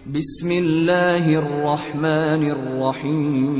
بسم اللہ الرحمن الرحیم۔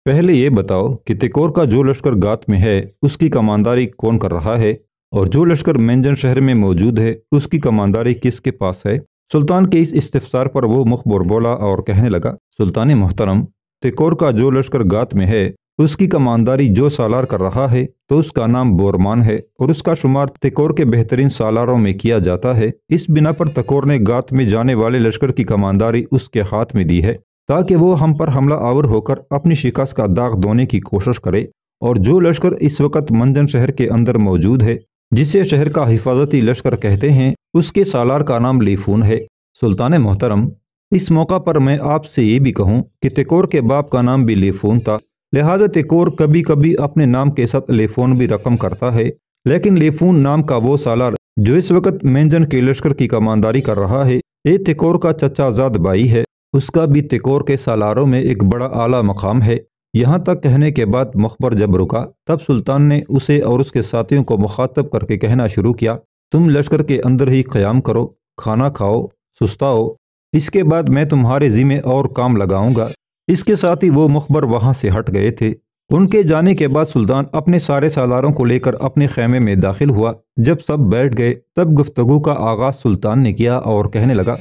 پہلے یہ بتاؤ کہ تکور کا جو لشکر گات میں ہے اس کی کمانداری کون کر رہا ہے، اور جو لشکر مینجن شہر میں موجود ہے اس کی کمانداری کس کے پاس ہے؟ سلطان کے اس استفسار پر وہ مخبر بولا اور کہنے لگا، سلطان محترم، تکور کا جو لشکر گات میں ہے اس کی کمانداری جو سالار کر رہا ہے تو اس کا نام بورمان ہے، اور اس کا شمار تکور کے بہترین سالاروں میں کیا جاتا ہے۔ اس بنا پر تکور نے گات میں جانے والے لشکر کی کمانداری اس کے ہاتھ میں دی ہے تاکہ وہ ہم پر حملہ آور ہو کر اپنی شکست کا داغ دھونے کی کوشش کرے، اور جو لشکر اس وقت منجن شہر کے اندر موجود ہے جسے شہر کا حفاظتی لشکر کہتے ہیں، اس کے سالار کا نام لیفون ہے۔ سلطان محترم، اس موقع پر میں آپ سے یہ بھی کہوں کہ تکور کے باپ کا نام بھی لیفون تھا، لہذا تکور کبھی کبھی اپنے نام کے ساتھ لیفون بھی رقم کرتا ہے، لیکن لیفون نام کا وہ سالار جو اس وقت مینجن کے لشکر کی کمانداری کر رہا ہے یہ تکور کا چچا زاد بھائی ہے، اس کا بھی تکور کے سالاروں میں ایک بڑا اعلیٰ مقام ہے۔ یہاں تک کہنے کے بعد مخبر جب رکا تب سلطان نے اسے اور اس کے ساتھیوں کو مخاطب کر کے کہنا شروع کیا، تم لشکر کے اندر ہی قیام کرو، کھانا کھاؤ، سستاؤ، اس کے بعد میں تمہارے ذمہ اور کام لگاؤں گا۔ اس کے ساتھ ہی وہ مخبر وہاں سے ہٹ گئے تھے۔ ان کے جانے کے بعد سلطان اپنے سارے سالاروں کو لے کر اپنے خیمے میں داخل ہوا۔ جب سب بیٹھ گئے تب گفتگو کا آغاز سلطان نے کیا اور کہنے لگا،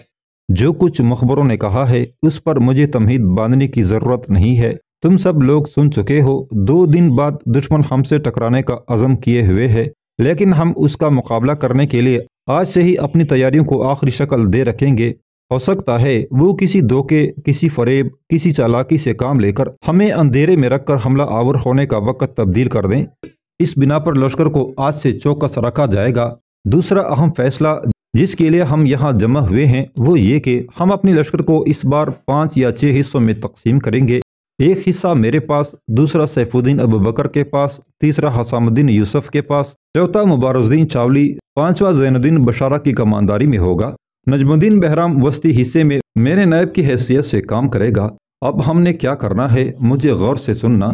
جو کچھ مخبروں نے کہا ہے اس پر مجھے تمہید باندھنے کی ضرورت نہیں ہے، تم سب لوگ سن چکے ہو۔ 2 دن بعد دشمن ہم سے ٹکرانے کا عزم کیے ہوئے ہے، لیکن ہم اس کا مقابلہ کرنے کے لیے آج سے ہی اپنی تیاریوں کو آخری شکل دے رکھیں گے۔ ہو سکتا ہے وہ کسی دھوکے، کسی فریب، کسی چالاکی سے کام لے کر ہمیں اندھیرے میں رکھ کر حملہ آور ہونے کا وقت تبدیل کر دیں۔ اس بنا پر لشکر کو آج سے چوکس رکھا جائے گا۔ دوسرا اہم فیصلہ جس کے لیے ہم یہاں جمع ہوئے ہیں وہ یہ کہ ہم اپنے لشکر کو اس بار 5 یا 6 حصوں میں تقسیم کریں گے۔ ایک حصہ میرے پاس، دوسرا سیف الدین ابوبکر کے پاس، تیسرا حسام الدین یوسف کے پاس، چوتھا مبارز الدین چاولی، 5واں زین الدین بشارہ کی کمانداری میں ہوگا۔ نجم الدین بہرام وسطی حصے میں میرے نائب کی حیثیت سے کام کرے گا۔ اب ہم نے کیا کرنا ہے مجھے غور سے سننا۔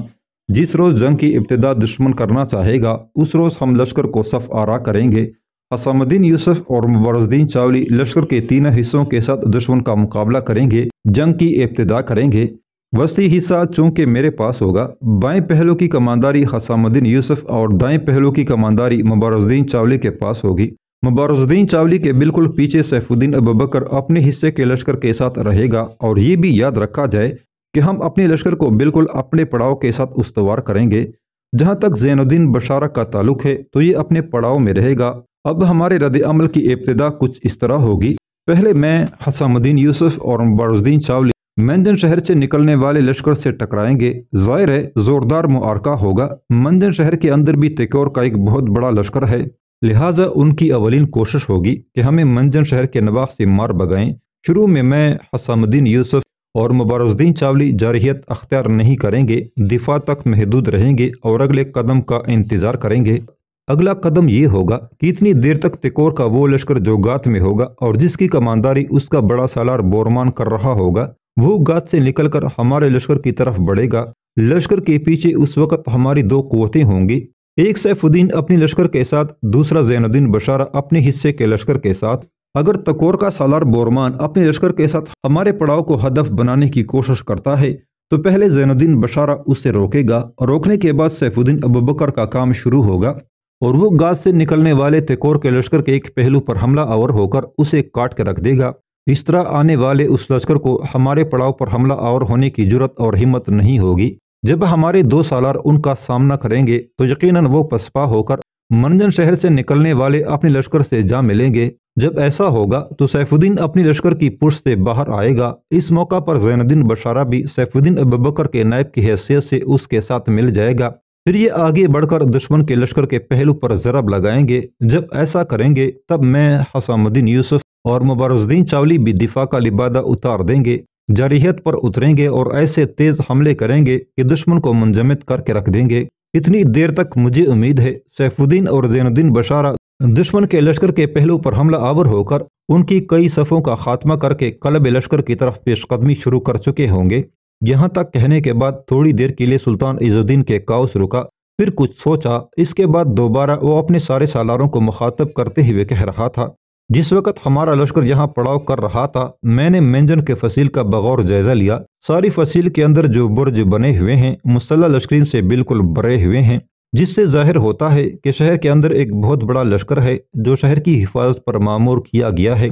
جس روز جنگ کی ابتدا دشمن کرنا چاہے گا اس روز ہم لشکر کو صف آرا کریں گے۔ حسام الدین یوسف اور مبارز الدین چاولی لشکر کے 3 حصوں کے ساتھ دشمن کا مقابلہ کریں گے، جنگ کی ابتدا کریں گے۔ وسطی حصہ چونکہ میرے پاس ہوگا، بائیں پہلو کی کمانداری حسام الدین یوسف اور دائیں پہلو کی کمانداری مبارز الدین چاولی کے پاس ہوگی۔ مبارز الدین چاولی کے بالکل پیچھے سیف الدین ابوبکر اپنے حصے کے لشکر کے ساتھ رہے گا، اور یہ بھی یاد رکھا جائے کہ ہم اپنے لشکر کو بالکل اپنے پڑاؤ کے ساتھ استوار کریں گے۔ جہاں تک زین الدین بشارہ کا تعلق ہے تو یہ اپنے پڑاؤ میں رہے گا۔ اب ہمارے رد عمل کی ابتدا کچھ اس طرح ہوگی، پہلے میں حسام الدین یوسف اور مبارز الدین چاولی منجن شہر سے نکلنے والے لشکر سے ٹکرائیں گے۔ ظاہر ہے زوردار معرکہ ہوگا۔ منجن شہر کے اندر بھی تکور کا ایک بہت بڑا لشکر ہے، لہٰذا ان کی اولین کوشش ہوگی کہ ہمیں منجن شہر کے نواح سے مار بگائیں۔ شروع میں حسام الدین یوسف اور مبارز الدین چاولی جارحیت اختیار نہیں کریں گے، دفاع تک محدود رہیں گے اور اگلے قدم کا انتظار کریں گے۔ اگلا قدم یہ ہوگا کہ اتنی دیر تک تکور کا وہ لشکر جو گات میں ہوگا اور جس کی کمانداری اس کا بڑا سالار بورمان کر رہا ہوگا وہ گات سے نکل کر ہمارے لشکر کی طرف بڑھے گا۔ لشکر کے پیچھے اس وقت ہماری 2 قوتیں ہوں گی، ایک سیف الدین اپنے لشکر کے ساتھ، دوسرا زین الدین بشارہ اپنے حصے کے لشکر کے ساتھ۔ اگر تکور کا سالار بورمان اپنے لشکر کے ساتھ ہمارے پڑاؤ کو ہدف بنانے کی کوشش کرتا ہے تو پہلے زین الدین بشارہ اسے روکے گا، اور روکنے کے بعد سیف الدین ابوبکر کا کام شروع ہوگا اور وہ گات سے نکلنے والے تکور کے لشکر کے ایک پہلو پر حملہ آور ہو کر اسے کاٹ کے رکھ دے گا۔ اس طرح آنے والے اس لشکر کو ہمارے پڑاؤ پر حملہ آور ہونے کی جرت اور ہمت نہیں ہوگی۔ جب ہمارے 2 سالار ان کا سامنا کریں گے تو یقیناً وہ پسپا ہو کر منجن شہر سے نکلنے والے اپنے لشکر سے جا ملیں گے۔ جب ایسا ہوگا تو سیف الدین اپنی لشکر کی پشت سے باہر آئے گا۔ اس موقع پر زین الدین بشارہ بھی سیف الدین ابوبکر کے نائب کی حیثیت سے اس کے ساتھ مل جائے گا۔ پھر یہ آگے بڑھ کر دشمن کے لشکر کے پہلو پر ضرب لگائیں گے۔ جب ایسا کریں گے تب میں حسام الدین یوسف اور مبارز الدین چاولی بھی دفاع کا لبادہ اتار دیں گے، جارحیت پر اتریں گے اور ایسے تیز حملے کریں گے کہ دشمن کو منجمد کر کے رکھ دیں گے۔ اتنی دیر تک مجھے امید ہے سیف الدین اور زین الدین بشارہ دشمن کے لشکر کے پہلو پر حملہ آور ہو کر ان کی کئی صفوں کا خاتمہ کر کے قلب لشکر کی طرف پیش قدمی شروع کر چکے ہوں گے۔ یہاں تک کہنے کے بعد تھوڑی دیر کے لیے سلطان عز الدین کے قوس رکا، پھر کچھ سوچا، اس کے بعد دوبارہ وہ اپنے سارے سالاروں کو مخاطب کرتے ہوئے کہہ رہا تھا، جس وقت ہمارا لشکر یہاں پڑاؤ کر رہا تھا میں نے مینجن کے فصیل کا بغور جائزہ لیا۔ ساری فصیل کے اندر جو برج بنے ہوئے ہیں مسلح لشکرین سے بالکل بھرے ہوئے ہیں، جس سے ظاہر ہوتا ہے کہ شہر کے اندر ایک بہت بڑا لشکر ہے جو شہر کی حفاظت پر مامور کیا گیا ہے،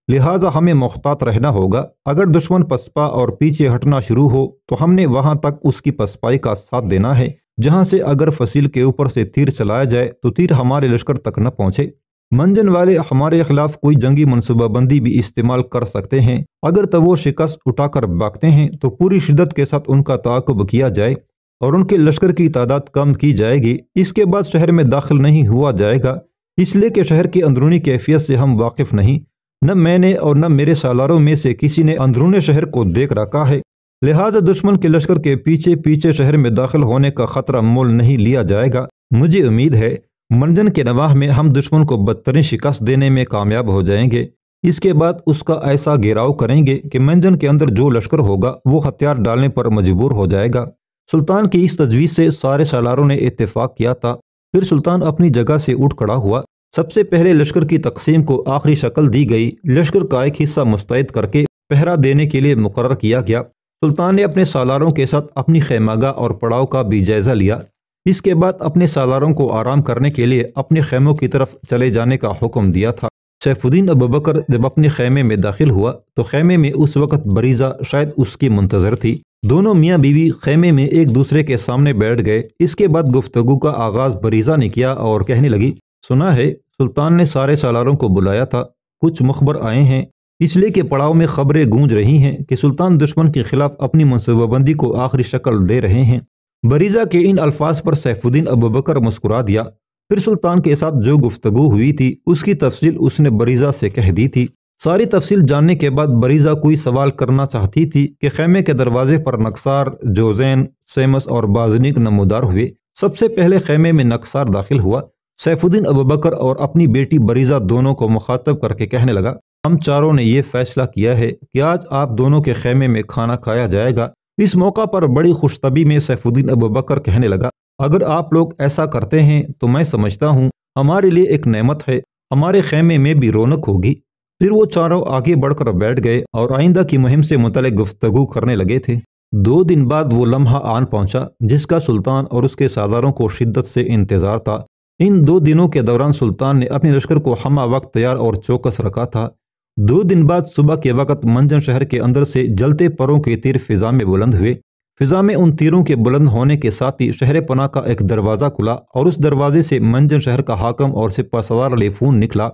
لہٰذا ہمیں محتاط رہنا ہوگا۔ اگر دشمن پسپا اور پیچھے ہٹنا شروع ہو تو ہم نے وہاں تک اس کی پسپائی کا ساتھ دینا ہے، جہاں سے اگر فصیل کے اوپر سے تیر چلایا جائے تو تیر ہمارے لشکر تک نہ پہنچے۔ منجن والے ہمارے خلاف کوئی جنگی منصوبہ بندی بھی استعمال کر سکتے ہیں، اگر تو وہ شکست اٹھا کر بھاگتے ہیں تو پوری شدت کے ساتھ ان کا تعاقب کیا جائے اور ان کے لشکر کی تعداد کم کی جائے گی۔ اس کے بعد شہر میں داخل نہیں ہوا جائے گا، اس لیے کہ شہر کی اندرونی کیفیت سے ہم واقف نہیں، نہ میں نے اور نہ میرے سالاروں میں سے کسی نے اندرون شہر کو دیکھ رکھا ہے، لہٰذا دشمن کے لشکر کے پیچھے پیچھے شہر میں داخل ہونے کا خطرہ مول نہیں لیا جائے گا۔ مجھے امید ہے منجن کے نواح میں ہم دشمن کو بدترین شکست دینے میں کامیاب ہو جائیں گے۔ اس کے بعد اس کا ایسا گھیراؤ کریں گے کہ منجن کے اندر جو لشکر ہوگا وہ ہتھیار ڈالنے پر مجبور ہو جائے گا۔ سلطان کی اس تجویز سے سارے سالاروں نے اتفاق کیا تھا۔ پھر سلطان اپنی جگہ سے اٹھ کھڑا ہوا۔ سب سے پہلے لشکر کی تقسیم کو آخری شکل دی گئی۔ لشکر کا ایک حصہ مستعد کر کے پہرا دینے کے لیے مقرر کیا گیا۔ سلطان نے اپنے سالاروں کے ساتھ اپنی خیمہ گاہ اور پڑاؤ کا بھی جائزہ لیا۔ اس کے بعد اپنے سالاروں کو آرام کرنے کے لیے اپنے خیموں کی طرف چلے جانے کا حکم دیا تھا۔ سیف الدین ابوبکر جب اپنے خیمے میں داخل ہوا تو خیمے میں اس وقت بریزہ شاید اس کی منتظر تھی۔ دونوں میاں بیوی خیمے میں ایک دوسرے کے سامنے بیٹھ گئے۔ اس کے بعد گفتگو کا آغاز بریزہ نے کیا اور کہنے لگی، سنا ہے سلطان نے سارے سالاروں کو بلایا تھا، کچھ مخبر آئے ہیں، اس لیے کہ پڑاؤ میں خبریں گونج رہی ہیں کہ سلطان دشمن کے خلاف اپنی منصوبہ بندی کو آخری شکل دے رہے ہیں۔ بریزہ کے ان الفاظ پر سیف الدین ابوبکر مسکرا دیا۔ پھر سلطان کے ساتھ جو گفتگو ہوئی تھی اس کی تفصیل اس نے بریزہ سے کہہ دی تھی۔ ساری تفصیل جاننے کے بعد بریزہ کوئی سوال کرنا چاہتی تھی کہ خیمے کے دروازے پر نکسار، جوزین، سیمس اور بازنیک نمودار ہوئے۔ سب سے پہلے خیمے میں نکسار داخل ہوا۔ سیف الدین ابوبکر اور اپنی بیٹی بریزہ دونوں کو مخاطب کر کے کہنے لگا، ہم چاروں نے یہ فیصلہ کیا ہے کہ آج آپ دونوں کے خیمے میں کھانا کھایا جائے گا۔ اس موقع پر بڑی خوش طبعی میں سیف الدین ابوبکر کہنے لگا، اگر آپ لوگ ایسا کرتے ہیں تو میں سمجھتا ہوں ہمارے لیے ایک نعمت ہے، ہمارے خیمے میں بھی رونق ہوگی۔ پھر وہ چاروں آگے بڑھ کر بیٹھ گئے اور آئندہ کی مہم سے متعلق گفتگو کرنے لگے تھے۔ 2 دن بعد وہ لمحہ آن پہنچا جس کا سلطان اور اس کے سالاروں کو شدت سے انتظار تھا۔ ان 2 دنوں کے دوران سلطان نے اپنے لشکر کو ہمہ وقت تیار اور چوکس رکھا تھا۔ 2 دن بعد صبح کے وقت منجن شہر کے اندر سے جلتے پروں کے تیر فضا میں بلند ہوئے۔ فضا میں ان تیروں کے بلند ہونے کے ساتھ ہی شہر پناہ کا ایک دروازہ کھلا اور اس دروازے سے منجن شہر کا حاکم اور سپہ سالار لیفون نکلا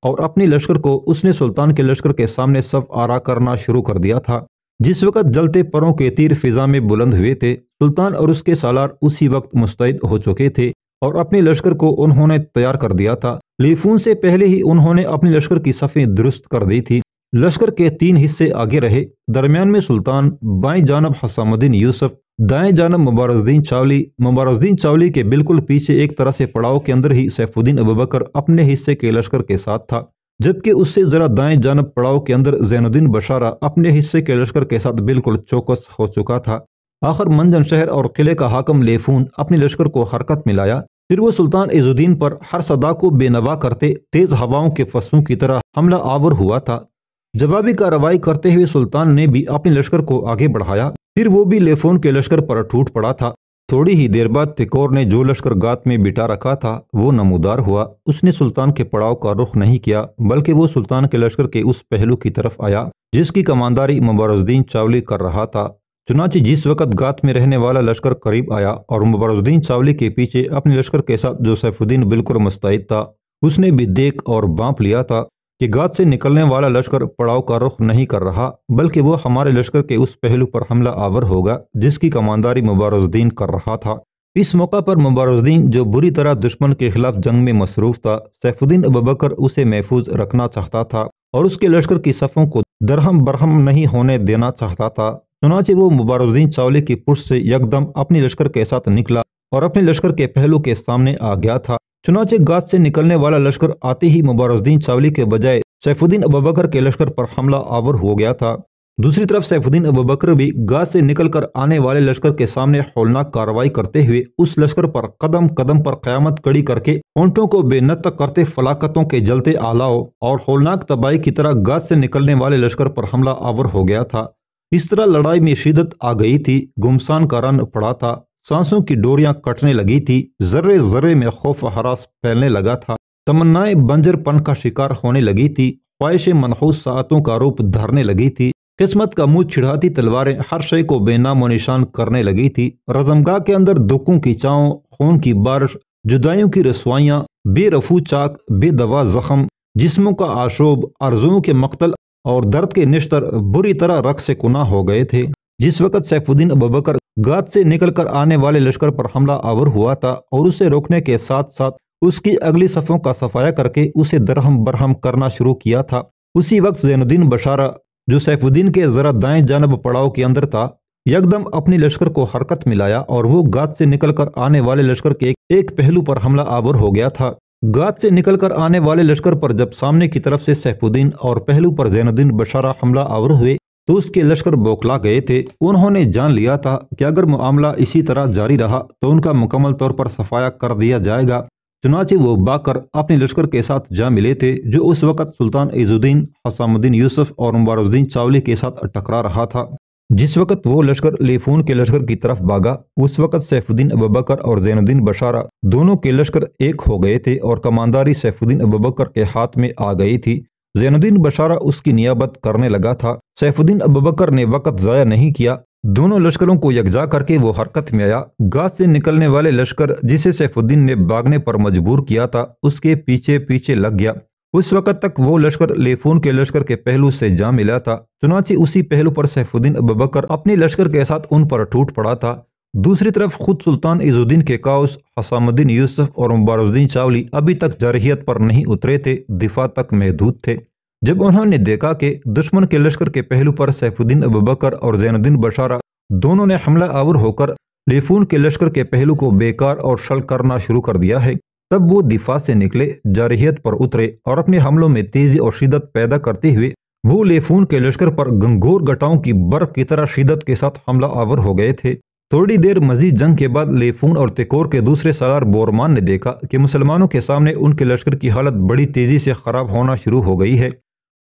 اور اپنے لشکر کو اس نے سلطان کے لشکر کے سامنے صف آرا کرنا شروع کر دیا تھا۔ جس وقت جلتے پروں کے تیر فضا میں بلند ہوئے تھے سلطان اور اس کے سالار اسی وقت مستعد ہو چکے تھے اور اپنے لشکر کو انہوں نے تیار کر دیا تھا۔ لیفون سے پہلے ہی انہوں نے اپنے لشکر کی صفیں درست کر دی تھی۔ لشکر کے 3 حصے آگے رہے، درمیان میں سلطان، بائیں جانب حسام الدین یوسف، دائیں جانب مبارز الدین چاولی۔ مبارز الدین چاولی کے بالکل پیچھے ایک طرح سے پڑاؤ کے اندر ہی سیف الدین ابوبکر اپنے حصے کے لشکر کے ساتھ تھا، جبکہ اس سے ذرا دائیں جانب پڑاؤ کے اندر زین الدین بشارہ اپنے حصے کے لشکر کے ساتھ بالکل چوکس ہو چکا تھا۔ آخر منجن شہر اور قلعے کا حاکم لیفون اپنے لشکر کو حرکت میں لایا۔ پھر وہ سلطان عز الدین پر ہر صدا کو بے نوا کرتے تیز ہواؤں کے فصوں کی طرح حملہ آور ہوا تھا۔ جوابی کارروائی کرتے ہوئے سلطان نے بھی اپنے لشکر کو آگے بڑھایا، پھر وہ بھی لیفون کے لشکر پر ٹوٹ پڑا تھا۔ تھوڑی ہی دیر بعد تکور نے جو لشکر گات میں بٹا رکھا تھا وہ نمودار ہوا۔ اس نے سلطان کے پڑاؤ کا رخ نہیں کیا بلکہ وہ سلطان کے لشکر کے اس پہلو کی طرف آیا جس کی کمانداری مبارز الدین چاولی کر رہا تھا۔ چنانچہ جس وقت گات میں رہنے والا لشکر قریب آیا اور مبارز الدین چاولی کے پیچھے اپنے لشکر کے ساتھ جو سیف الدین بالکل مستعد تھا اس نے بھی دیکھ اور بانپ لیا تھا کہ گات سے نکلنے والا لشکر پڑاؤ کا رخ نہیں کر رہا بلکہ وہ ہمارے لشکر کے اس پہلو پر حملہ آور ہوگا جس کی کمانداری مبارز الدین کر رہا تھا۔ اس موقع پر مبارز الدین جو بری طرح دشمن کے خلاف جنگ میں مصروف تھا، سیف الدین ابوبکر اسے محفوظ رکھنا چاہتا تھا اور اس کے لشکر کی صفوں کو درہم برہم نہیں ہونے دینا چاہتا تھا۔ چنانچہ وہ مبارز الدین چاولی کی پشت سے یکدم اپنے لشکر کے ساتھ نکلا اور اپنے لشکر کے پہلو کے سامنے آ گیا تھا۔ چنانچہ گات سے نکلنے والا لشکر آتے ہی مبارز الدین چاولی کے بجائے سیف الدین ابوبکر کے لشکر پر حملہ آور ہو گیا تھا۔ دوسری طرف سیف الدین ابوبکر بھی گات سے نکل کر آنے والے لشکر کے سامنے ہولناک کارروائی کرتے ہوئے اس لشکر پر قدم قدم پر قیامت کڑی کر کے اونٹوں کو بے نطق کرتے فلاکتوں کے جلتے آلاؤ اور ہولناک تباہی کی طرح گات سے نکلنے والے لشکر پر حملہ آور ہو گیا تھا۔ اس طرح لڑائی میں شدت آ گئی تھی، گمسان کا رن پڑا تھا، سانسوں کی ڈوریاں کٹنے لگی تھی، ذرے ذرے میں خوف و ہراس پھیلنے لگا تھا، تمنائیں بنجر پن کا شکار ہونے لگی تھی، خواہش منحوس ساعتوں کا روپ دھرنے لگی تھی، قسمت کا منہ چھڑاتی تلواریں ہر شے کو بے نام و نشان کرنے لگی تھی، رزمگاہ کے اندر دکھوں کی چاؤں، خون کی بارش، جدائیوں کی رسوائیاں، بے رفو چاک، بے دوا زخم، جسموں کا آشوب، آرزوؤں کے مقتل اور درد کے نشتر بری طرح رقص سے کنا ہو گئے تھے۔ جس وقت سیف الدین ابوبکر گات سے نکل کر آنے والے لشکر پر حملہ آور ہوا تھا اور اسے روکنے کے ساتھ ساتھ اس کی اگلی صفوں کا صفایا کر کے اسے درہم برہم کرنا شروع کیا تھا، اسی وقت زین الدین بشارہ جو سیف الدین کے ذرا دائیں جانب پڑاؤ کے اندر تھا، یکدم اپنی لشکر کو حرکت ملایا اور وہ گات سے نکل کر آنے والے لشکر کے ایک پہلو پر حملہ آور ہو گیا تھا۔ گات سے نکل کر آنے والے لشکر پر جب سامنے کی طرف سے سیف الدین اور پہلو پر زین الدین بشارہ حملہ آور ہوئے تو اس کے لشکر بوکھلا گئے تھے۔ انہوں نے جان لیا تھا کہ اگر معاملہ اسی طرح جاری رہا تو ان کا مکمل طور پر صفایا کر دیا جائے گا، چنانچہ وہ باکر اپنے لشکر کے ساتھ جا ملے تھے جو اس وقت سلطان عز الدین، حسام الدین یوسف اور مبارز الدین چاولی کے ساتھ ٹکرا رہا تھا۔ جس وقت وہ لشکر لیفون کے لشکر کی طرف بھاگا، اس وقت سیف الدین ابوبکر اور زین الدین بشارہ دونوں کے لشکر ایک ہو گئے تھے اور کمانداری سیف الدین ابوبکر کے ہاتھ میں آ گئی تھی۔ زین الدین بشارہ اس کی نیابت کرنے لگا تھا۔ سیف الدین ابوبکر نے وقت ضائع نہیں کیا، دونوں لشکروں کو یکجا کر کے وہ حرکت میں آیا۔ گات سے نکلنے والے لشکر جسے سیف الدین نے بھاگنے پر مجبور کیا تھا اس کے پیچھے پیچھے لگ گیا۔ اس وقت تک وہ لشکر لیفون کے لشکر کے پہلو سے جا ملا تھا، چنانچہ اسی پہلو پر سیف الدین ابوبکر اپنے لشکر کے ساتھ ان پر ٹوٹ پڑا تھا۔ دوسری طرف خود سلطان عز الدین کے قوس، حسام الدین یوسف اور مبارز الدین چاولی ابھی تک جارحیت پر نہیں اترے تھے، دفاع تک محدود تھے۔ جب انہوں نے دیکھا کہ دشمن کے لشکر کے پہلو پر سیف الدین ابوبکر اور زین الدین بشارہ دونوں نے حملہ آور ہو کر لیفون کے لشکر کے پہلو کو بیکار اور شل کرنا شروع کر دیا ہے، تب وہ دفاع سے نکلے، جارحیت پر اترے اور اپنے حملوں میں تیزی اور شدت پیدا کرتے ہوئے وہ لیفون کے لشکر پر گنگور گٹاؤں کی برف کی طرح شدت کے ساتھ حملہ آور ہو گئے تھے۔ تھوڑی دیر مزید جنگ کے بعد لیفون اور تکور کے دوسرے سالار بورمان نے دیکھا کہ مسلمانوں کے سامنے ان کے لشکر کی حالت بڑی تیزی سے خراب ہونا شروع ہو گئی ہے۔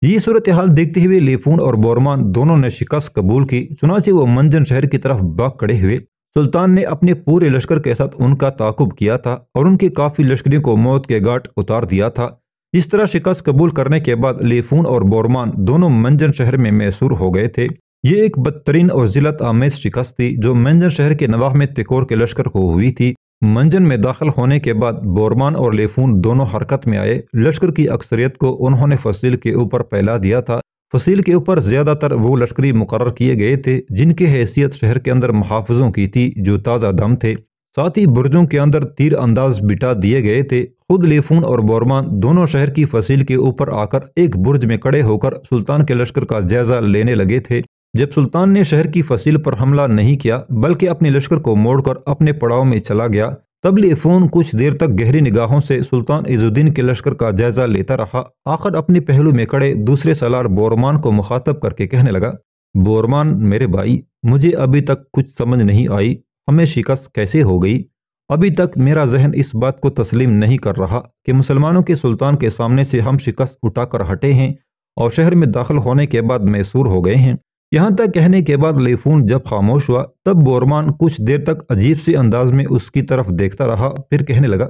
یہ صورتحال دیکھتے ہوئے لیفون اور بورمان دونوں نے شکست قبول کی، چنانچہ وہ منجن شہر کی طرف بھاگ کھڑے ہوئے۔ سلطان نے اپنے پورے لشکر کے ساتھ ان کا تعاقب کیا تھا اور ان کے کافی لشکریوں کو موت کے گھاٹ اتار دیا تھا۔ اس طرح شکست قبول کرنے کے بعد لیفون اور بورمان دونوں منجن شہر میں محصور ہو گئے تھے۔ یہ ایک بدترین اور ذلت آمیز شکست تھی جو منجن شہر کے نواح میں تکور کے لشکر کو ہوئی تھی۔ منجن میں داخل ہونے کے بعد بورمان اور لیفون دونوں حرکت میں آئے۔ لشکر کی اکثریت کو انہوں نے فصیل کے اوپر پھیلا دیا تھا۔ فصیل کے اوپر زیادہ تر وہ لشکری مقرر کیے گئے تھے جن کی حیثیت شہر کے اندر محافظوں کی تھی جو تازہ دم تھے، ساتھ ہی برجوں کے اندر تیر انداز بٹا دیے گئے تھے۔ خود لیفون اور بورمان دونوں شہر کی فصیل کے اوپر آ کر ایک برج میں کھڑے ہو کر سلطان کے لشکر کا جائزہ لینے لگے تھے۔ جب سلطان نے شہر کی فصیل پر حملہ نہیں کیا بلکہ اپنے لشکر کو موڑ کر اپنے پڑاؤ میں چلا گیا، تب لیفون کچھ دیر تک گہری نگاہوں سے سلطان عز الدین کے لشکر کا جائزہ لیتا رہا۔ آخر اپنے پہلو میں کھڑے دوسرے سالار بورمان کو مخاطب کر کے کہنے لگا، بورمان میرے بھائی، مجھے ابھی تک کچھ سمجھ نہیں آئی، ہمیں شکست کیسے ہو گئی؟ ابھی تک میرا ذہن اس بات کو تسلیم نہیں کر رہا کہ مسلمانوں کے سلطان کے سامنے سے ہم شکست اٹھا کر ہٹے ہیں اور شہر میں داخل ہونے کے بعد محصور ہو گئے ہیں۔ یہاں تک کہنے کے بعد لیفون جب خاموش ہوا تب بورمان کچھ دیر تک عجیب سے انداز میں اس کی طرف دیکھتا رہا، پھر کہنے لگا،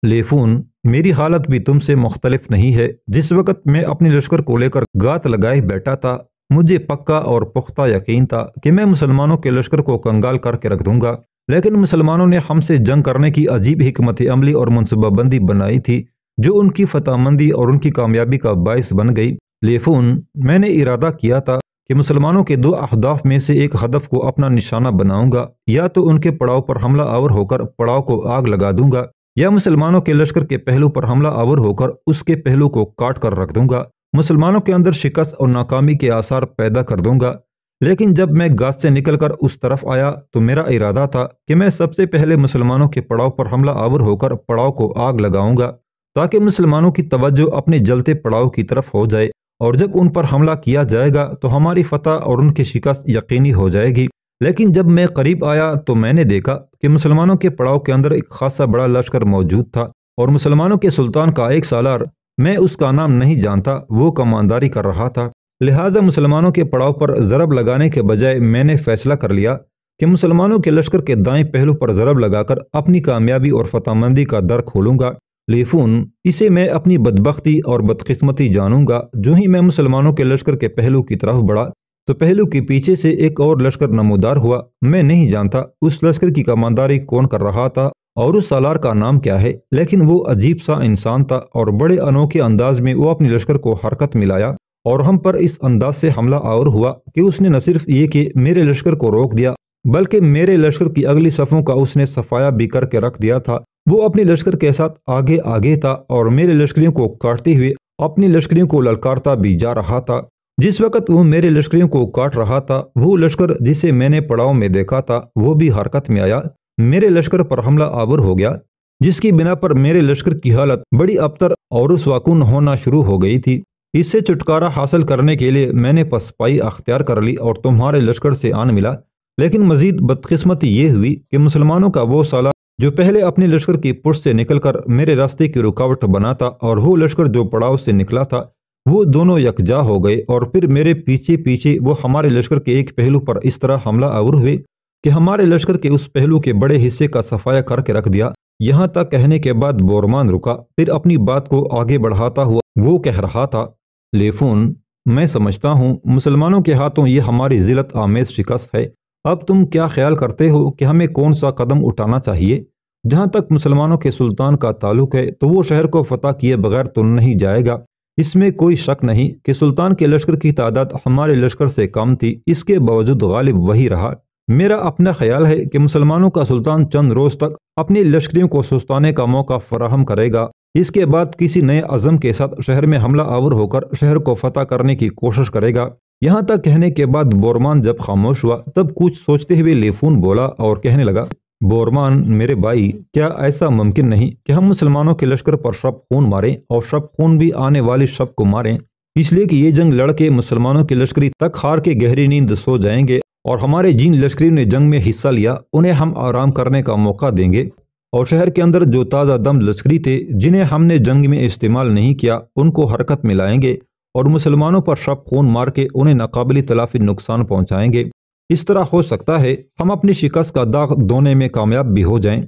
لیفون میری حالت بھی تم سے مختلف نہیں ہے۔ جس وقت میں اپنے لشکر کو لے کر گات لگائے بیٹھا تھا مجھے پکا اور پختہ یقین تھا کہ میں مسلمانوں کے لشکر کو کنگال کر کے رکھ دوں گا، لیکن مسلمانوں نے ہم سے جنگ کرنے کی عجیب حکمت عملی اور منصوبہ بندی بنائی تھی جو ان کی فتح مندی اور ان کی کامیابی کا باعث بن گئی۔ لیفون میں نے ارادہ کیا تھا کہ مسلمانوں کے دو اہداف میں سے ایک ہدف کو اپنا نشانہ بناؤں گا، یا تو ان کے پڑاؤ پر حملہ آور ہو کر پڑاؤ کو آگ لگا دوں گا، یا مسلمانوں کے لشکر کے پہلو پر حملہ آور ہو کر اس کے پہلو کو کاٹ کر رکھ دوں گا، مسلمانوں کے اندر شکست اور ناکامی کے آثار پیدا کر دوں گا۔ لیکن جب میں گات سے نکل کر اس طرف آیا تو میرا ارادہ تھا کہ میں سب سے پہلے مسلمانوں کے پڑاؤ پر حملہ آور ہو کر پڑاؤ کو آگ لگاؤں گا تاکہ مسلمانوں کی توجہ اپنے جلتے پڑاؤ کی طرف ہو جائے اور جب ان پر حملہ کیا جائے گا تو ہماری فتح اور ان کی شکست یقینی ہو جائے گی۔ لیکن جب میں قریب آیا تو میں نے دیکھا کہ مسلمانوں کے پڑاؤ کے اندر ایک خاصا بڑا لشکر موجود تھا اور مسلمانوں کے سلطان کا ایک سالار، میں اس کا نام نہیں جانتا، وہ کمانداری کر رہا تھا۔ لہٰذا مسلمانوں کے پڑاؤ پر ضرب لگانے کے بجائے میں نے فیصلہ کر لیا کہ مسلمانوں کے لشکر کے دائیں پہلو پر ضرب لگا کر اپنی کامیابی اور فتح مندی کا در کھولوں گا۔ لیفون، اسے میں اپنی بدبختی اور بدقسمتی جانوں گا۔ جو ہی میں مسلمانوں کے لشکر کے پہلو کی طرف بڑھا تو پہلو کے پیچھے سے ایک اور لشکر نمودار ہوا۔ میں نہیں جانتا اس لشکر کی کمانداری کون کر رہا تھا اور اس سالار کا نام کیا ہے، لیکن وہ عجیب سا انسان تھا اور بڑے انوکھے انداز میں وہ اپنے لشکر کو حرکت میں لایا اور ہم پر اس انداز سے حملہ آور ہوا کہ اس نے نہ صرف یہ کہ میرے لشکر کو روک دیا بلکہ میرے لشکر کی اگلی صفوں کا اس نے صفایا بھی کر کے رکھ دیا تھا۔ وہ اپنے لشکر کے ساتھ آگے آگے تھا اور میرے لشکریوں کو کاٹتے ہوئے اپنی لشکریوں کو للکارتا بھی جا رہا تھا۔ جس وقت وہ میرے لشکریوں کو کاٹ رہا تھا، وہ لشکر جسے میں نے پڑاؤ میں دیکھا تھا وہ بھی حرکت میں آیا، میرے لشکر پر حملہ آور ہو گیا، جس کی بنا پر میرے لشکر کی حالت بڑی ابتر اور رسواکن ہونا شروع ہو گئی تھی۔ اس سے چھٹکارا حاصل کرنے کے لیے میں نے پسپائی اختیار کر لی اور تمہارے لشکر سے آن ملا۔ لیکن مزید بدقسمتی یہ ہوئی کہ مسلمانوں کا وہ سالار جو پہلے اپنے لشکر کی پشت سے نکل کر میرے راستے کی رکاوٹ بنا تھا اور وہ لشکر جو پڑاؤ سے نکلا تھا، وہ دونوں یکجا ہو گئے اور پھر میرے پیچھے پیچھے وہ ہمارے لشکر کے ایک پہلو پر اس طرح حملہ آور ہوئے کہ ہمارے لشکر کے اس پہلو کے بڑے حصے کا صفایا کر کے رکھ دیا۔ یہاں تک کہنے کے بعد بورمان رکا، پھر اپنی بات کو آگے بڑھاتا ہوا وہ کہہ رہا تھا، لیفون، میں سمجھتا ہوں مسلمانوں کے ہاتھوں یہ ہماری ذلت آمیز شکست ہے۔ اب تم کیا خیال کرتے ہو کہ ہمیں کون سا قدم اٹھانا چاہیے؟ جہاں تک مسلمانوں کے سلطان کا تعلق ہے تو وہ شہر کو فتح کیے بغیر تو نہیں جائے گا۔ اس میں کوئی شک نہیں کہ سلطان کے لشکر کی تعداد ہمارے لشکر سے کم تھی، اس کے باوجود غالب وہی رہا۔ میرا اپنا خیال ہے کہ مسلمانوں کا سلطان چند روز تک اپنی لشکریوں کو سستانے کا موقع فراہم کرے گا، اس کے بعد کسی نئے عزم کے ساتھ شہر میں حملہ آور ہو کر شہر کو فتح کرنے کی کوشش کرے گا۔ یہاں تک کہنے کے بعد بورمان جب خاموش ہوا تب کچھ سوچتے ہوئے لیفون بولا اور کہنے لگا، بورمان میرے بھائی، کیا ایسا ممکن نہیں کہ ہم مسلمانوں کے لشکر پر شب خون ماریں اور شب خون بھی آنے والی شب کو ماریں، اس لیے کہ یہ جنگ لڑ کے مسلمانوں کی لشکری تک ہار کے گہری نیند سو جائیں گے اور ہمارے جن لشکریوں نے جنگ میں حصہ لیا انہیں ہم آرام کرنے کا موقع دیں گے، اور شہر کے اندر جو تازہ دم لشکری تھے جنہیں ہم نے جنگ میں استعمال نہیں کیا ان کو حرکت میں لائیں گے اور مسلمانوں پر شب خون مار کے انہیں ناقابل تلافی نقصان پہنچائیں گے۔ اس طرح ہو سکتا ہے ہم اپنی شکست کا داغ دھونے میں کامیاب بھی ہو جائیں۔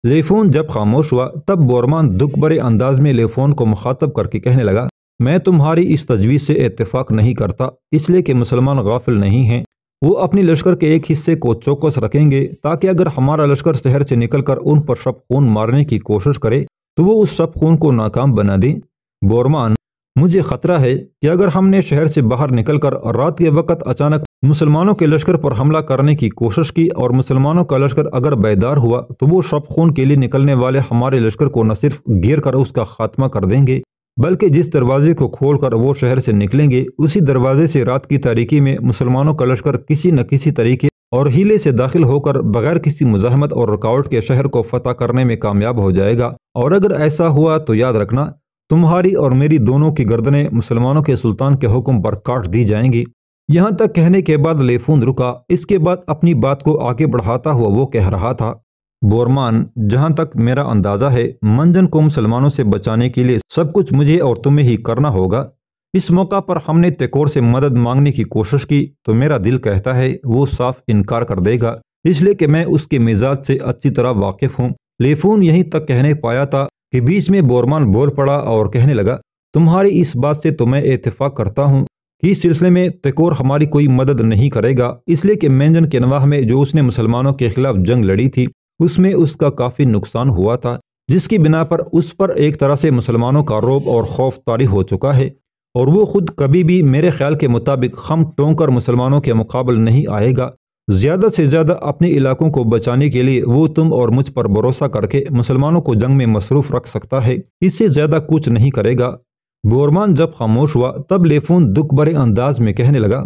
لیفون جب خاموش ہوا تب بورمان دکھ بھرے انداز میں لیفون کو مخاطب کر کے کہنے لگا، میں تمہاری اس تجویز سے اتفاق نہیں کرتا، اس لیے کہ مسلمان غافل نہیں ہیں۔ وہ اپنی لشکر کے ایک حصے کو چوکس رکھیں گے تاکہ اگر ہمارا لشکر شہر سے نکل کر ان پر شب خون مارنے کی کوشش کرے تو وہ اس شب خون کو ناکام بنا دیں۔ بورمان، مجھے خطرہ ہے کہ اگر ہم نے شہر سے باہر نکل کر رات کے وقت اچانک مسلمانوں کے لشکر پر حملہ کرنے کی کوشش کی اور مسلمانوں کا لشکر اگر بیدار ہوا تو وہ شب خون کے لیے نکلنے والے ہمارے لشکر کو نہ صرف گھیر کر اس کا خاتمہ کر دیں گے بلکہ جس دروازے کو کھول کر وہ شہر سے نکلیں گے اسی دروازے سے رات کی تاریکی میں مسلمانوں کا لشکر کسی نہ کسی طریقے اور ہیلے سے داخل ہو کر بغیر کسی مزاحمت اور رکاوٹ کے شہر کو فتح کرنے میں کامیاب ہو جائے گا، اور اگر ایسا ہوا تو یاد رکھنا تمہاری اور میری دونوں کی گردنیں مسلمانوں کے سلطان کے حکم پر کاٹ دی جائیں گی۔ یہاں تک کہنے کے بعد لیفون رکا، اس کے بعد اپنی بات کو آگے بڑھاتا ہوا وہ کہہ رہا تھا، بورمان، جہاں تک میرا اندازہ ہے منجن کو مسلمانوں سے بچانے کے لیے سب کچھ مجھے اور تمہیں ہی کرنا ہوگا۔ اس موقع پر ہم نے تیکور سے مدد مانگنے کی کوشش کی تو میرا دل کہتا ہے وہ صاف انکار کر دے گا، اس لیے کہ میں اس کے مزاج سے اچھی طرح واقف ہوں۔ لیفون یہیں تک کہنے پایا تھا کہ بیچ میں بورمان بول پڑا اور کہنے لگا، تمہاری اس بات سے تو میں اتفاق کرتا ہوں کہ اس سلسلے میں تیکور ہماری کوئی مدد نہیں کرے گا، اس لیے کہ مینجن کے نواح میں جو اس نے مسلمانوں کے خلاف جنگ لڑی تھی اس میں اس کا کافی نقصان ہوا تھا، جس کی بنا پر اس پر ایک طرح سے مسلمانوں کا رعب اور خوف طاری ہو چکا ہے، اور وہ خود کبھی بھی میرے خیال کے مطابق خم ٹونک کر مسلمانوں کے مقابل نہیں آئے گا۔ زیادہ سے زیادہ اپنے علاقوں کو بچانے کے لیے وہ تم اور مجھ پر بھروسہ کر کے مسلمانوں کو جنگ میں مصروف رکھ سکتا ہے، اس سے زیادہ کچھ نہیں کرے گا۔ بورمان جب خاموش ہوا تب لیفون دکھ بھرے انداز میں کہنے لگا،